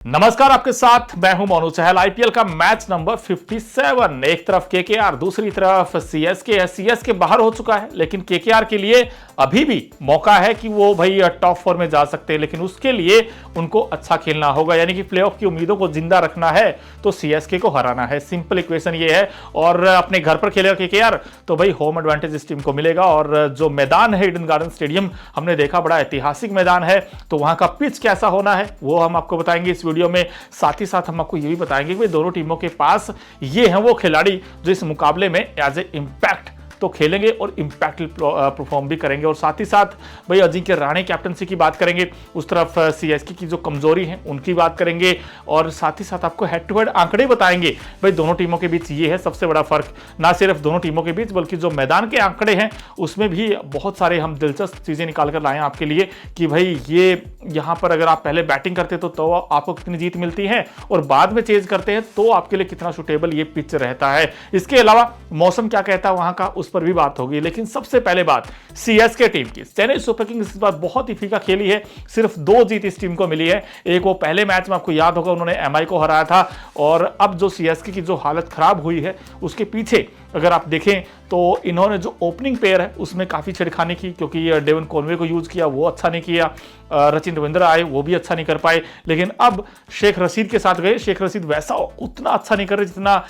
नमस्कार, आपके साथ मैं हूं मोनू चहल। आईपीएल का मैच नंबर 57, एक तरफ केकेआर, दूसरी तरफ सीएसके है। सीएसके बाहर हो चुका है, लेकिन केकेआर के लिए अभी भी मौका है कि वो भाई टॉप 4 में जा सकते हैं, लेकिन उसके लिए उनको अच्छा खेलना होगा, यानी कि प्लेऑफ की उम्मीदों को जिंदा रखना है तो सीएसके को हराना है। सिंपल इक्वेशन ये है। और अपने घर पर खेलेगा केकेआर तो भाई होम एडवांटेज इस टीम को मिलेगा। और जो मैदान है ईडन गार्डन स्टेडियम, हमने देखा बड़ा ऐतिहासिक मैदान है, तो वहां का पिच कैसा होना है वो हम आपको बताएंगे इस वीडियो में। साथ ही साथ हम आपको ये भी बताएंगे कि दोनों टीमों के पास ये हैं वो खिलाड़ी जो इस मुकाबले में एज ए इंपैक्ट तो खेलेंगे और इंपैक्ट परफॉर्म भी करेंगे। और साथ ही साथ भाई अजिंक्य रहाणे कैप्टनसी की बात करेंगे, उस तरफ सीएसके की जो कमजोरी है उनकी बात करेंगे, और साथ ही साथ आपको हेड टू हेड आंकड़े बताएंगे। भाई दोनों टीमों के बीच ये है सबसे बड़ा फर्क, ना सिर्फ दोनों टीमों के बीच बल्कि जो मैदान के आंकड़े हैं उसमें भी बहुत सारे हम दिलचस्प चीजें निकाल कर लाए हैं आपके लिए कि भाई ये यहां पर अगर आप पहले बैटिंग करते तो आपको कितनी जीत मिलती है, और बाद में चेज करते हैं तो आपके लिए कितना सुटेबल ये पिच रहता है। इसके अलावा मौसम क्या कहता है वहां का, उस पर भी बात होगी। लेकिन सबसे पहले बात सीएसके टीम की। चेन्नई सुपर किंग्स इस बार बहुत ही फीका खेली है, सिर्फ 2 जीत इस टीम को मिली है। एक वो पहले मैच में आपको याद होगा उन्होंने एमआई को हराया था, और अब जो सीएसके की जो हालत खराब हुई है उसके पीछे अगर आप देखें तो इन्होंने जो ओपनिंग पेयर है उसमें काफी छेड़खानी की, क्योंकि डेवन कॉनवे को यूज किया, वो अच्छा नहीं किया। रचिन रविंद्र आए, वो भी अच्छा नहीं कर पाए। लेकिन अब शेख रशीद के साथ गए, शेख रशीद वैसा उतना अच्छा नहीं कर रहे जितना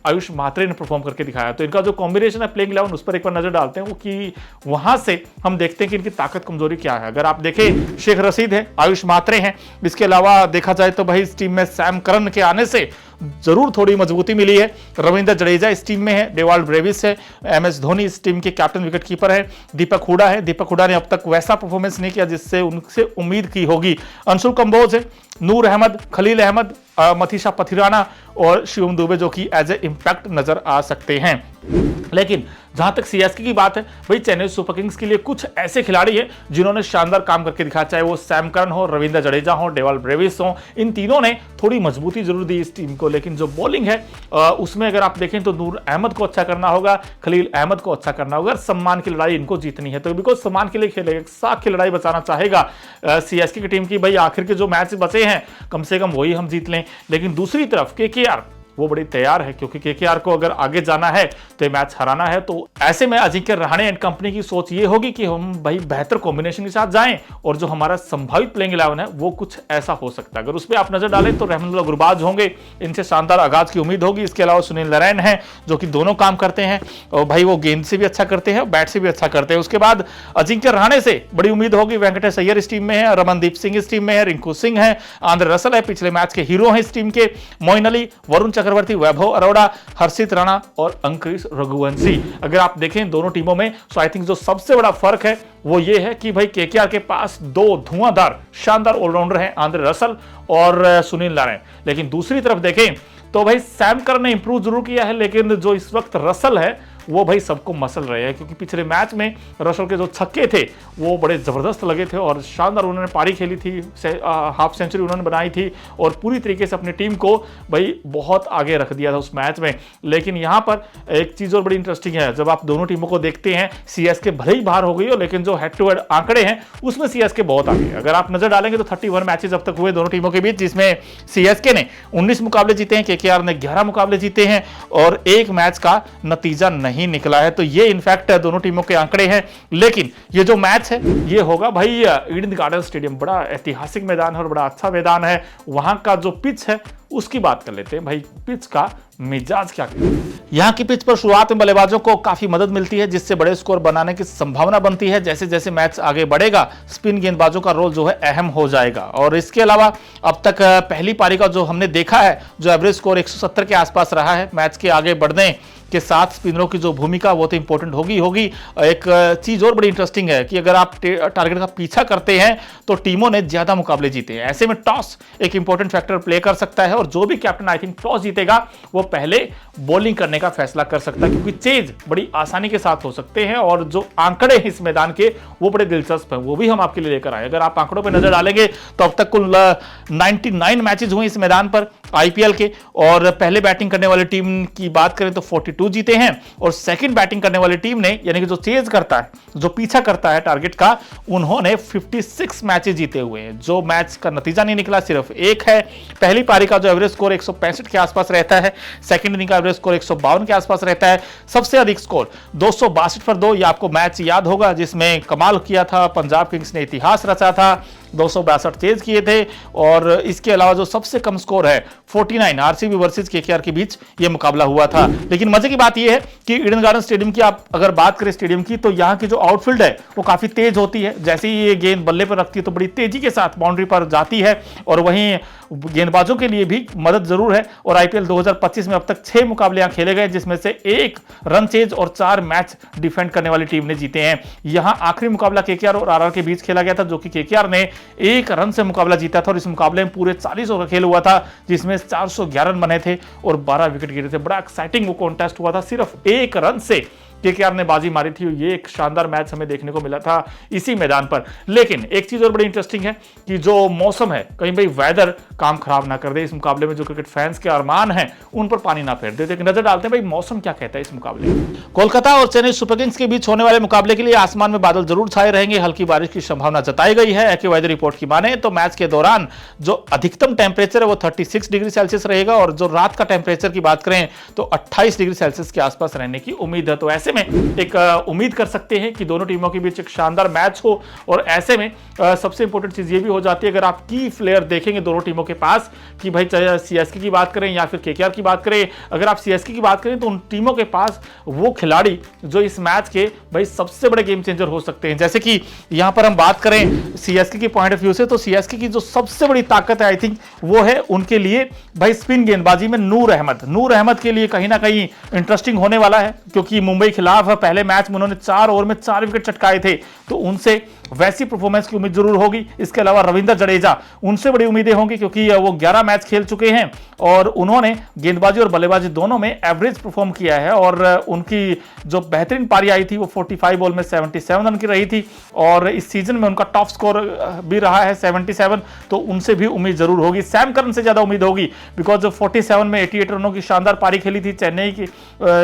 आयुष म्हात्रे ने परफॉर्म करके दिखाया। तो इनका जो कॉम्बिनेशन है प्लेइंग 11 उस पर एक बार नजर डालते हैं, वो कि वहां से हम देखते हैं कि इनकी ताकत कमजोरी क्या है। अगर आप देखें, शेख रशीद है, आयुष म्हात्रे हैं, इसके अलावा देखा जाए तो भाई इस टीम में सैम करन के आने से जरूर थोड़ी मजबूती मिली है। रविंद्र जडेजा इस टीम में है, डेवाल्ड ब्रेविस है, एमएस धोनी इस टीम के कैप्टन विकेट कीपर है, दीपक हुडा है। दीपक हुडा ने अब तक वैसा परफॉर्मेंस नहीं किया जिससे उनसे उम्मीद की होगी। अंशुल कंबोज है, नूर अहमद, खलील अहमद, मथीशा पथिराना और शिवम दुबे जो कि एज ए इंपैक्ट नजर आ सकते हैं। लेकिन जहां तक सीएसके की बात है, भाई चेन्नई सुपर किंग्स के लिए कुछ ऐसे खिलाड़ी हैं जिन्होंने शानदार काम करके दिखाया, चाहे वो सैम करन हो, रविंद्र जडेजा हो, डेवाल्ड ब्रेविस हो। इन तीनों ने थोड़ी मजबूती जरूर दी इस टीम को। लेकिन जो बॉलिंग है उसमें अगर आप देखें तो नूर अहमद को अच्छा करना होगा, खलील अहमद को अच्छा करना होगा। सम्मान की लड़ाई इनको जीतनी है, तो बिकॉज सम्मान के लिए खेलेगा, साख की लड़ाई बचाना चाहेगा सीएसके की टीम की। भाई आखिर के जो मैच बचे हैं कम से कम वही हम जीत लें। लेकिन दूसरी तरफ केकेआर वो बड़ी तैयार है, क्योंकि केकेआर को अगर आगे जाना है तो ये मैच हराना है। तो ऐसे में अजिंक्य रहाणे एंड कंपनी की सोच ये होगी कि हम भाई बेहतर कॉम्बिनेशन के साथ जाएं, और जो हमारा संभावित प्लेइंग 11 है वो कुछ ऐसा हो सकता है। अगर उस पर आप नजर डालें तो रहमतुल्लाह गुरबाज होंगे, इनसे शानदार आगाज की उम्मीद होगी। इसके अलावा सुनील नारायण है जो कि दोनों काम करते हैं, और भाई वो गेंद से भी अच्छा करते हैं, बैट से भी अच्छा करते हैं। उसके बाद अजिंक्य रहाणे से बड़ी उम्मीद होगी। वेंकटेश अय्यर इस टीम में है, रमनदीप सिंह इस टीम में है, रिंकू सिंह है, आंद्रे रसल है, पिछले मैच के हीरो हैं इस टीम के, मोइन अली, वरुण चक्रवर्ती, वैभव अरोड़ा, हर्षित राणा और अंकुश रघुवंशी। अगर आप देखें दोनों टीमों में, सो आई थिंक जो सबसे बड़ा फर्क है वो ये है कि भाई केकेआर के पास 2 धुआंधार शानदार ऑलराउंडर हैं, आंद्रे रसल और सुनील नारायण। लेकिन दूसरी तरफ देखें तो भाई सैम करन ने इंप्रूव जरूर किया है, लेकिन जो इस वक्त रसल है वो भाई सबको मसल रहे हैं, क्योंकि पिछले मैच में रसल के जो छक्के थे वो बड़े जबरदस्त लगे थे और शानदार उन्होंने पारी खेली थी, हाफ सेंचुरी उन्होंने बनाई थी और पूरी तरीके से अपनी टीम को भाई बहुत आगे रख दिया था उस मैच में। लेकिन यहाँ पर एक चीज और बड़ी इंटरेस्टिंग है, जब आप दोनों टीमों को देखते हैं, सीएसके भले ही बाहर हो गई हो, लेकिन जो हेड टू हेड आंकड़े हैं उसमें सीएसके बहुत आगे। अगर आप नजर डालेंगे तो 31 मैचेस अब तक हुए दोनों टीमों के बीच, जिसमें सीएसके ने 19 मुकाबले जीते हैं, केकेआर ने 11 मुकाबले जीते हैं और एक मैच का नतीजा नहीं निकला है। तो ये इनफैक्ट दोनों टीमों के आंकड़े हैं। लेकिन ये जो मैच है ये होगा भाई ईडन गार्डन स्टेडियम, बड़ा ऐतिहासिक मैदान है और बड़ा अच्छा मैदान है। वहां का जो पिच है उसकी बात कर लेते हैं। भाई पिच का मिजाज क्या है? यहाँ की पिच पर शुरुआत में बल्लेबाजों को काफी मदद मिलती है, जिससे बड़े स्कोर बनाने की संभावना बनती है। जैसे जैसे मैच आगे बढ़ेगा स्पिन गेंदबाजों का रोल जो है अहम हो जाएगा। और इसके अलावा अब तक पहली पारी का जो हमने देखा है, जो एवरेज स्कोर 170 के आसपास रहा है, मैच के आगे बढ़ने के साथ स्पिनरों की जो भूमिका वो तो इंपॉर्टेंट होगी। एक चीज और बड़ी इंटरेस्टिंग है कि अगर आप टारगेट का पीछा करते हैं तो टीमों ने ज्यादा मुकाबले जीते हैं। ऐसे में टॉस एक इंपॉर्टेंट फैक्टर प्ले कर सकता है और जो भी कैप्टन आई थिंक टॉस जीतेगा वो पहले बॉलिंग करने का फैसला कर सकता है, क्योंकि चेज बड़ी आसानी के साथ हो सकते हैं और जो आंकड़े हैं इस मैदान के वो बड़े दिलचस्प हैं, वो भी हम आपके लिए लेकर आए। अगर आप आंकड़ों पर नजर डालेंगे तो अब तक कुल 99 मैचेस हुए इस मैदान पर आईपीएल के, और पहले बैटिंग करने वाली टीम की बात करें तो 42 जीते हैं, और सेकंड बैटिंग करने वाली टीम ने, यानी कि जो चेज करता है, जो पीछा करता है टारगेट का, उन्होंने 56 मैचेस जीते हुए हैं। जो मैच का नतीजा नहीं निकला सिर्फ एक है। पहली पारी का जो एवरेज स्कोर 165 के आसपास रहता है, सेकंड इनिंग का एवरेज स्कोर 152 के आसपास रहता है, सबसे अधिक स्कोर 262 पर 2। ये आपको मैच याद होगा जिसमें कमाल किया था, पंजाब किंग्स ने इतिहास रचा था, 262 चेज किए थे। और इसके अलावा जो सबसे कम स्कोर है 49 आरसीबी वर्सेस केकेआर के बीच ये मुकाबला हुआ था। लेकिन मजे की बात यह है कि ईडन गार्डन स्टेडियम की आप अगर बात करें स्टेडियम की, तो यहाँ की जो आउटफील्ड है वो काफी तेज होती है। जैसे ही ये गेंद बल्ले पर रखती है तो बड़ी तेजी के साथ बाउंड्री पर जाती है, और वहीं गेंदबाजों के लिए भी मदद जरूर है। और आईपीएल 2025 में अब तक 6 मुकाबले यहां खेले गए, जिसमें से 1 रन चेज और 4 मैच डिफेंड करने वाली टीम ने जीते हैं। यहां आखिरी मुकाबला केकेआर और आरआर के बीच खेला गया था, जो कि केकेआर ने 1 रन से मुकाबला जीता था, और इस मुकाबले में पूरे 40 ओवर का खेल हुआ था, जिसमें 411 रन बने थे और 12 विकेट गिरे थे। बड़ा एक्साइटिंग वो कॉन्टेस्ट हुआ था, सिर्फ 1 रन से केकेआर ने बाजी मारी थी। ये एक शानदार मैच हमें देखने को मिला था इसी मैदान पर। लेकिन एक चीज और बड़ी इंटरेस्टिंग है कि जो मौसम है, कहीं भाई वेदर काम खराब ना कर दे इस मुकाबले में। जो क्रिकेट फैंस के अरमान हैं उन पर पानी ना फेर दे। तो एक नजर डालते हैं भाई मौसम क्या कहता है इस मुकाबले में। कोलकाता और चेन्नई सुपर किंग्स के बीच होने वाले मुकाबले के लिए आसमान में बादल जरूर छाए रहेंगे, हल्की बारिश की संभावना जताई गई है। एक्यूवेदर रिपोर्ट की माने तो मैच के दौरान जो अधिकतम टेम्परेचर है वो 36 डिग्री सेल्सियस रहेगा, और जो रात का टेम्परेचर की बात करें तो 28 डिग्री सेल्सियस के आसपास रहने की उम्मीद है। तो ऐसे में एक उम्मीद कर सकते हैं कि दोनों टीमों के बीच एक शानदार मैच हो। और ऐसे में सबसे इंपॉर्टेंट चीज ये भी हो जाती है, अगर आप की प्लेयर देखेंगे दोनों टीमों के पास, कि भाई चाहे सीएसके की बात करें या फिर केकेआर की बात करें, अगर आप सीएसके की बात करें तो उन टीमों के पास वो खिलाड़ी जो इस मैच के भाई सबसे बड़े गेम चेंजर हो सकते हैं। जैसे कि यहां पर हम बात करें सीएसके के पॉइंट ऑफ व्यू से, तो सीएसके की जो सबसे बड़ी ताकत है आई थिंक वो है उनके लिए भाई स्पिन गेंदबाजी में नूर अहमद के लिए कहीं ना कहीं इंटरेस्टिंग होने वाला है, क्योंकि मुंबई खिलाफ पहले मैच में उन्होंने 4 ओवर में 4 विकेट चटकाए थे, तो उनसे वैसी परफॉर्मेंस की उम्मीद जरूर होगी। इसके अलावा रविंद्र जडेजा, उनसे बड़ी उम्मीदें होंगी, क्योंकि वो 11 मैच खेल चुके हैं और उन्होंने गेंदबाजी और बल्लेबाजी दोनों में एवरेज परफॉर्म किया है। और उनकी जो बेहतरीन पारी आई थी वो 45 बॉल में 77 रन की रही थी, और इस सीजन में उनका टॉप स्कोर भी रहा है 77, तो उनसे भी उम्मीद जरूर होगी। सैम करन से ज्यादा उम्मीद होगी, बिकॉज 47 में 88 रनों की शानदार पारी खेली थी चेन्नई की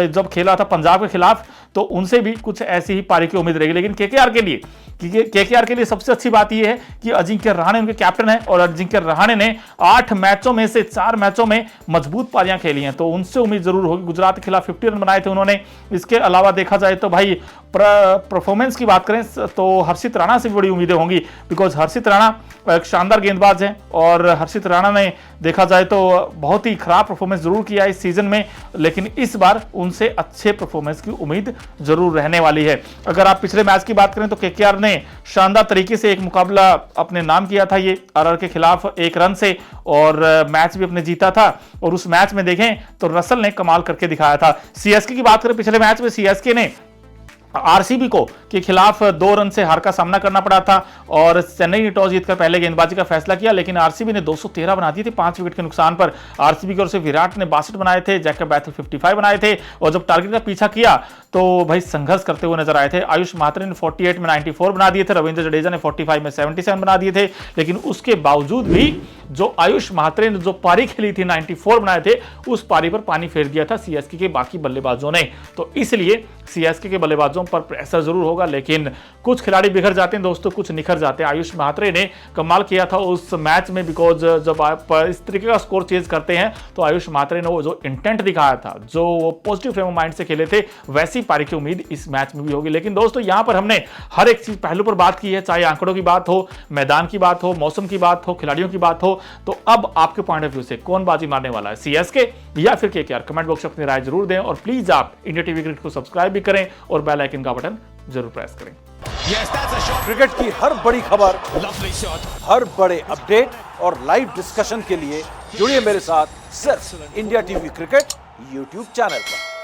जब खेला था पंजाब के खिलाफ, तो उनसे भी कुछ ऐसी ही पारी की उम्मीद रहेगी। लेकिन केकेआर के लिए सबसे अच्छी बात यह है कि अजिंक्य रहाणे उनके कैप्टन है, और अजिंक्य रहाणे ने 8 मैचों में से 4 मैचों में मजबूत पारियां खेली हैं, तो उनसे उम्मीद जरूर होगी। गुजरात के खिलाफ 50 रन बनाए थे उन्होंने। इसके अलावा देखा जाए तो भाई परफॉर्मेंस की बात करें तो हर्षित राणा से भी बड़ी उम्मीदें होंगी, बिकॉज हर्षित राणा एक शानदार गेंदबाज हैं, और हर्षित राणा ने देखा जाए तो बहुत ही खराब परफॉर्मेंस जरूर किया इस सीजन में, लेकिन इस बार उनसे अच्छे परफॉर्मेंस की उम्मीद जरूर रहने वाली है। अगर आप पिछले मैच की बात करें तो केकेआर ने शानदार तरीके से एक मुकाबला अपने नाम किया था, ये आरआर के खिलाफ 1 रन से, और मैच भी अपने जीता था। और उस मैच में देखें तो रसल ने कमाल करके दिखाया था। सीएसके की बात करें, पिछले मैच में सीएसके ने आरसीबी को के खिलाफ 2 रन से हार का सामना करना पड़ा था, और चेन्नई ने टॉस जीतकर पहले गेंदबाजी का फैसला किया, लेकिन आरसीबी ने 213 बना दिए थे 5 विकेट के नुकसान पर। आरसीबी की ओर से विराट ने 62 बनाए थे, जैकब बैथल 55 बनाए थे, और जब टारगेट का पीछा किया तो भाई संघर्ष करते हुए नजर आए थे। आयुष महात्रे ने 48 में 94 बना दिए थे, रविंद्र जडेजा ने 45 में 77 बना दिए थे, लेकिन उसके बावजूद भी जो आयुष महात्रे ने जो पारी खेली थी 94 बनाए थे, उस पारी पर पानी फेर दिया था सीएसके के बाकी बल्लेबाजों ने। तो इसलिए सीएसके के बल्लेबाजों पर प्रेशर जरूर होगा, लेकिन कुछ खिलाड़ी बिखर जाते हैं दोस्तों, कुछ निखर जाते हैं। आयुष महात्रे ने कमाल किया था उस मैच में, बिकॉज जब आप इस तरीके का स्कोर चेज करते हैं तो आयुष महात्रे ने वो जो इंटेंट दिखाया था, जो वो पॉजिटिव फ्रेम ऑफ माइंड से खेले थे, वैसी पारी की उम्मीद इस मैच में भी होगी। लेकिन दोस्तों यहां पर हमने हर एक चीज पहलू पर बात की है, चाहे आंकड़ों की बात हो, मैदान की बात हो, मौसम की बात हो, खिलाड़ियों की बात हो। तो अब आपके पॉइंट ऑफ व्यू से कौन बाजी मारने वाला है, सीएसके या फिर केकेआर? कमेंट बॉक्स में अपनी राय जरूर दें, और प्लीज आप इंडिया टीवी क्रिकेट को सब्सक्राइब भी करें और बेल आइकन का बटन जरूर प्रेस करें। क्रिकेट की हर बड़ी खबर, हर बड़े अपडेट और लाइव डिस्कशन के लिए जुड़िए मेरे साथ सिर्फ India TV cricket YouTube channel पर।